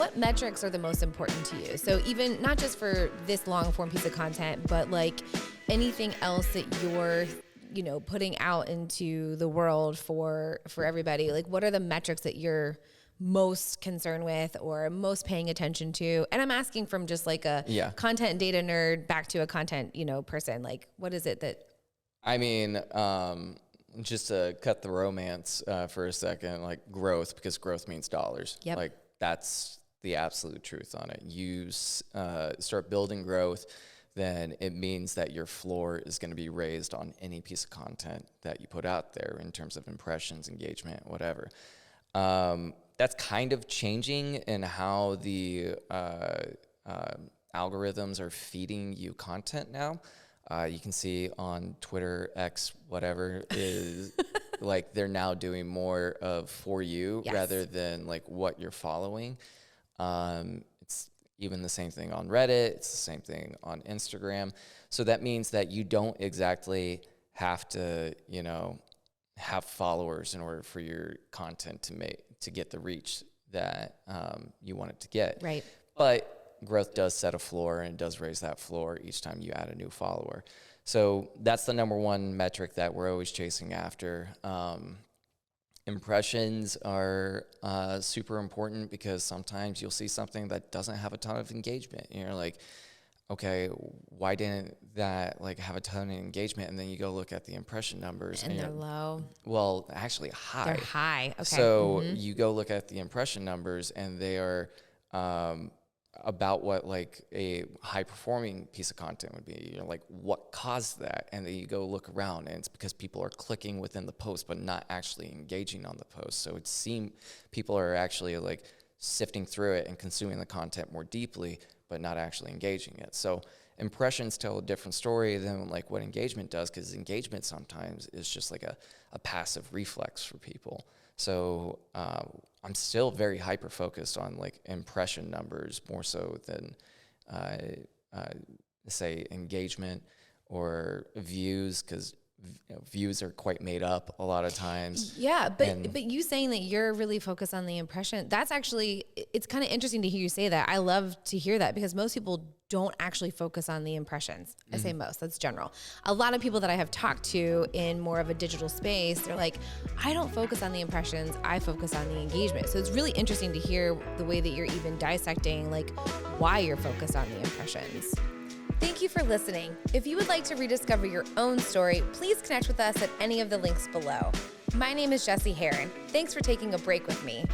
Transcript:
what metrics are the most important to you? So even not just for this long form piece of content, but like anything else that you're, putting out into the world for everybody. Like, what are the metrics that you're most concerned with or most paying attention to? And I'm asking from just like a content and data nerd back to a content, person. Like, what is it that? I mean, just to cut the romance for a second, like growth, because growth means dollars. Yep. Like that's the absolute truth on it. You start building growth, then it means that your floor is going to be raised on any piece of content that you put out there in terms of impressions, engagement, whatever. That's kind of changing in how the algorithms are feeding you content now. You can see on Twitter, X, whatever, is like they're now doing more of for you rather than like what you're following. It's even the same thing on Reddit. It's the same thing on Instagram. So that means that you don't exactly have to, have followers in order for your content to get the reach that you want it to get. Right. But growth does set a floor, and it does raise that floor each time you add a new follower. So that's the number one metric that we're always chasing after. Impressions are super important because sometimes you'll see something that doesn't have a ton of engagement. And you're like, okay, why didn't that like have a ton of engagement? And then you go look at the impression numbers. And they're low. Well, actually high. They're high, okay. So you go look at the impression numbers and they are about what like a high performing piece of content would be. Like what caused that? And then you go look around and it's because people are clicking within the post but not actually engaging on the post. So it seems people are actually like sifting through it and consuming the content more deeply but not actually engaging it. So impressions tell a different story than like what engagement does, because engagement sometimes is just like a passive reflex for people. So I'm still very hyper focused on like impression numbers more so than say engagement or views, because views are quite made up a lot of times. Yeah, but you saying that you're really focused on the impression, that's actually, it's kind of interesting to hear you say that. I love to hear that because most people don't actually focus on the impressions. I say most, that's general. A lot of people that I have talked to in more of a digital space, they're like, I don't focus on the impressions, I focus on the engagement. So it's really interesting to hear the way that you're even dissecting like why you're focused on the impressions. Thank you for listening. If you would like to rediscover your own story, please connect with us at any of the links below. My name is Jessie Heron. Thanks for taking a break with me.